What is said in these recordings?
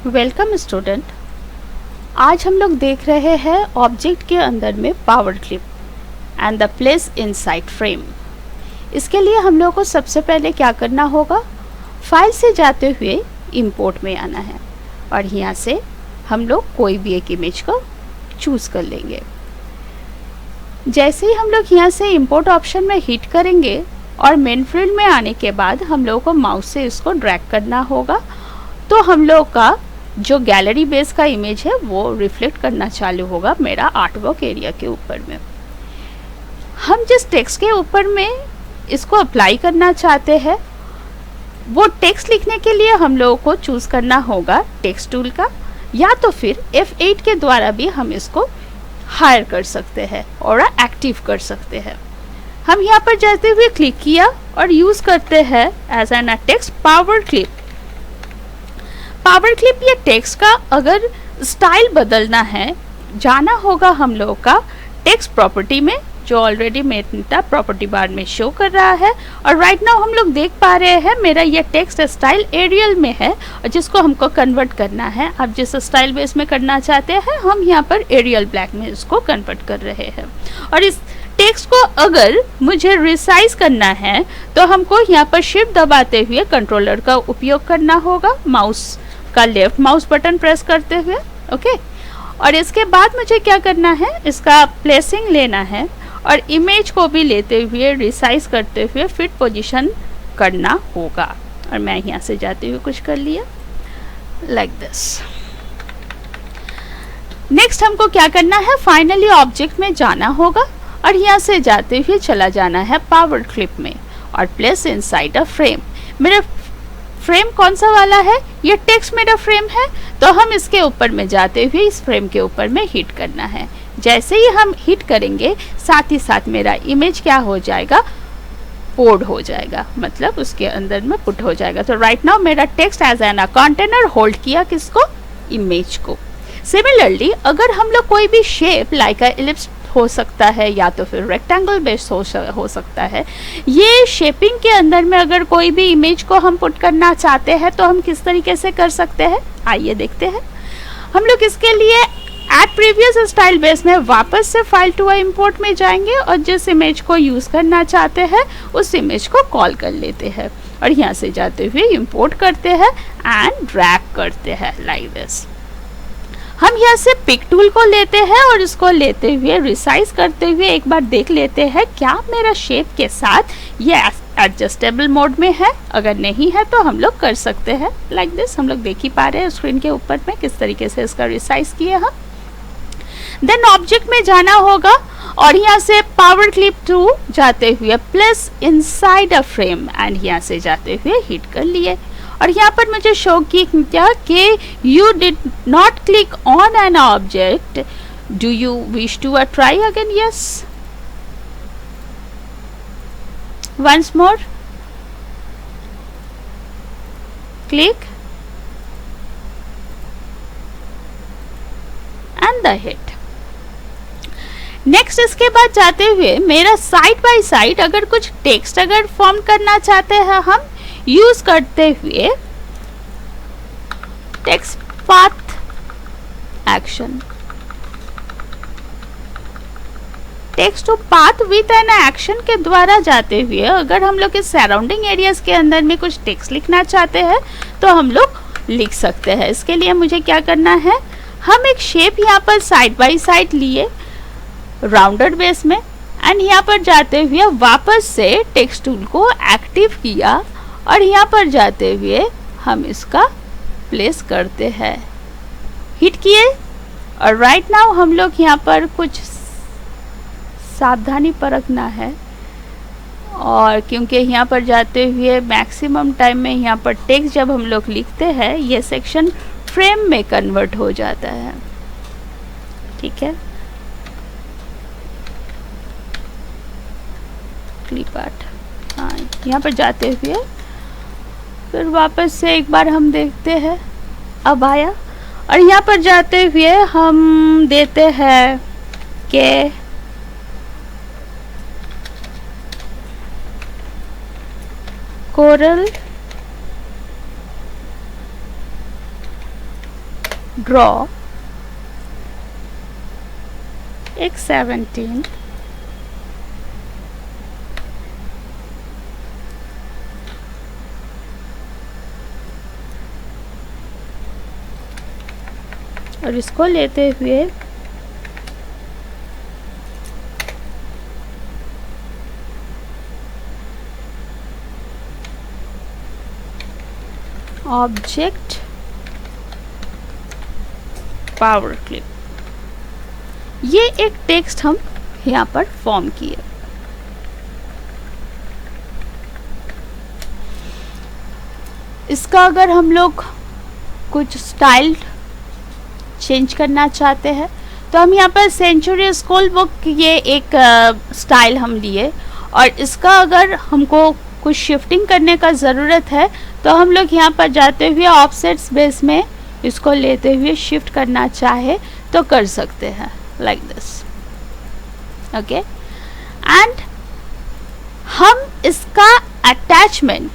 Welcome student. आज हम लोग देख रहे हैं ऑब्जेक्ट के अंदर में power clip and the place inside frame. इसके लिए हम लोग को सबसे पहले क्या करना होगा, फाइल से जाते हुए इंपोर्ट में आना है और यहाँ से हम लोग कोई भी एक इमेज को चूज़ कर लेंगे। जैसे ही हम लोग यहाँ से इंपोर्ट ऑप्शन में हिट करेंगे और मेन फील्ड में आने के बाद हम लोगों को माउस से इसको ड्रैग करना होगा, तो हम लोग का जो गैलरी बेस का इमेज है वो रिफ्लेक्ट करना चालू होगा मेरा आर्टवर्क एरिया के ऊपर में। हम जिस टेक्स्ट के ऊपर में इसको अप्लाई करना चाहते हैं वो टेक्स्ट लिखने के लिए हम लोगों को चूज़ करना होगा टेक्स्ट टूल का, या तो फिर F8 के द्वारा भी हम इसको हायर कर सकते हैं और एक्टिव कर सकते हैं। हम यहाँ पर जाते हुए क्लिक किया और यूज़ करते हैं as an text power clip. Power clip ये टेक्स्ट का अगर स्टाइल बदलना है, जाना होगा हम लोगों का टेक्स्ट प्रॉपर्टी में, जो ऑलरेडी मेरा प्रॉपर्टी बार में शो कर रहा है। और राइट नाउ हम लोग देख पा रहे हैं मेरा ये टेक्स्ट स्टाइल एरियल में है और जिसको हमको कन्वर्ट करना है। आप जिस स्टाइल बेस में करना चाहते हैं हम यहाँ पर एरियल ब्लैक में इसको कन्वर्ट कर रहे हैं। और इस टेक्स्ट को अगर मुझे रिसाइज करना है तो हमको यहाँ पर शिफ्ट दबाते हुए कंट्रोलर का उपयोग करना होगा, माउस का लेफ्ट माउस बटन प्रेस करते हुए। ओके, और इसके बाद मुझे क्या करना है, इसका प्लेसिंग लेना है और इमेज को भी लेते हुए रिसाइज करते हुए फिट पोजीशन करना होगा। और मैं यहाँ से जाते हुए कुछ कर लिया लाइक दिस। नेक्स्ट हमको क्या करना है, फाइनली ऑब्जेक्ट में जाना होगा और यहाँ से जाते हुए चला जाना है पावर क्लिप में और प्लेस इनसाइड अ फ्रेम। मेरा फ्रेम कौन सा वाला है, ये टेक्स्ट मेरा फ्रेम है, तो हम इसके ऊपर में जाते हुए इस फ्रेम के ऊपर में हिट करना है। जैसे ही हम हिट करेंगे साथ ही साथ मेरा इमेज क्या हो जाएगा, पोर्ड हो जाएगा, मतलब उसके अंदर में पुट हो जाएगा। तो राइट नाउ मेरा text as an container hold किया किसको, इमेज को। सिमिलरली अगर हम लोग कोई भी शेप लाइक एलिप्स हो सकता है या तो फिर रेक्टेंगल बेस हो सकता है, ये शेपिंग के अंदर में अगर कोई भी इमेज को हम पुट करना चाहते हैं तो हम किस तरीके से कर सकते हैं, आइए देखते हैं। हम लोग इसके लिए एट प्रीवियस स्टाइल बेस में वापस से फाइल टू इंपोर्ट में जाएंगे और जिस इमेज को यूज करना चाहते हैं उस इमेज को कॉल कर लेते हैं और यहाँ से जाते हुए इंपोर्ट करते हैं एंड ड्रैग करते हैं लाइक दिस। हम यहाँ से पिक टूल को लेते हैं और इसको लेते हुए रिसाइज करते हुए एक बार देख लेते हैं क्या मेरा शेप के साथ ये एडजस्टेबल मोड में है। अगर नहीं है तो हम लोग कर सकते हैं लाइक दिस। हम लोग देख ही पा रहे हैं स्क्रीन के ऊपर में किस तरीके से इसका रिसाइज किया हम। देन ऑब्जेक्ट में जाना होगा और यहाँ से पावर क्लिप टू जाते हुए place inside a frame and यहाँ से जाते हुए हिट कर लिए। और यहाँ पर मुझे शो किया कि you did not click on an object, do you wish to try again, yes, once more, click and the hit। Next इसके बाद जाते हुए मेरा साइड बाय साइड अगर कुछ टेक्स्ट अगर फॉर्म करना चाहते हैं हम यूज करते हुए text path action, text to path with an action के द्वारा जाते हुए अगर हम लोग इस सराउंडिंग एरियाज के अंदर में कुछ टेक्स्ट लिखना चाहते हैं तो हम लोग लिख सकते हैं। इसके लिए मुझे क्या करना है, हम एक शेप यहाँ पर साइड बाय साइड लिए राउंडेड बेस में एंड यहाँ पर जाते हुए वापस से टेक्स्ट टूल को एक्टिव किया और यहाँ पर जाते हुए हम इसका प्लेस करते हैं, हिट किए। और राइट नाउ हम लोग यहाँ पर कुछ सावधानी बरतना है और क्योंकि यहाँ पर जाते हुए मैक्सिमम टाइम में यहाँ पर टेक्स्ट जब हम लोग लिखते हैं ये सेक्शन फ्रेम में कन्वर्ट हो जाता है, ठीक है। क्लिप आर्ट, हाँ, यहाँ पर जाते हुए फिर वापस से एक बार हम देखते हैं, अब आया और यहाँ पर जाते हुए हम देते हैं कि कोरल ड्रॉ एक 17 और इसको लेते हुए ऑब्जेक्ट पावर क्लिप, ये एक टेक्स्ट हम यहाँ पर फॉर्म किए। इसका अगर हम लोग कुछ स्टाइल चेंज करना चाहते हैं तो हम यहाँ पर सेंचुरी स्कूल बुक ये एक स्टाइल हम लिए, और इसका अगर हमको कुछ शिफ्टिंग करने का ज़रूरत है तो हम लोग यहाँ पर जाते हुए ऑफसेट्स बेस में इसको लेते हुए शिफ्ट करना चाहे तो कर सकते हैं, लाइक दिस। ओके, एंड हम इसका अटैचमेंट,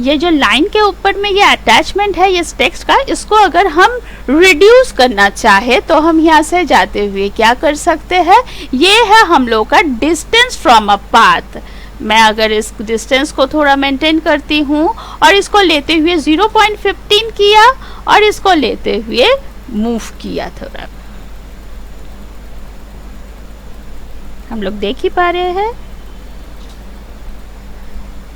ये जो लाइन के ऊपर में ये अटैचमेंट है इस टेक्स्ट का, इसको अगर हम रिड्यूस करना चाहे तो हम यहाँ से जाते हुए क्या कर सकते हैं, ये है हम लोग का डिस्टेंस फ्रॉम अ पाथ। मैं अगर इस डिस्टेंस को थोड़ा मेंटेन करती हूँ और इसको लेते हुए 0.15 किया और इसको लेते हुए मूव किया थोड़ा, हम लोग देख ही पा रहे हैं।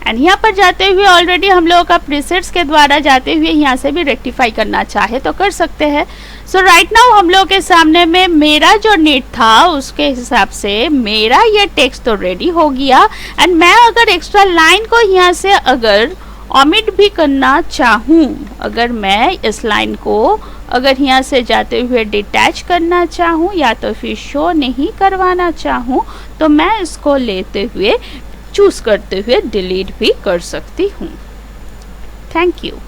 एंड यहाँ पर जाते हुए ऑलरेडी हम लोगों का प्रीसेट्स के द्वारा जाते हुए यहाँ से भी रेक्टिफाई करना चाहे तो कर सकते हैं। सो राइट नाउ हम लोगों के सामने में मेरा जो नीड था उसके हिसाब से मेरा ये टेक्स्ट तो रेडी हो गया। एंड मैं अगर एक्स्ट्रा लाइन को यहाँ से अगर ओमिट भी करना चाहूँ, अगर मैं इस लाइन को अगर यहाँ से जाते हुए डिटैच करना चाहूँ या तो फिर शो नहीं करवाना चाहूँ, तो मैं इसको लेते हुए चूज करते हुए डिलीट भी कर सकती हूँ। Thank you.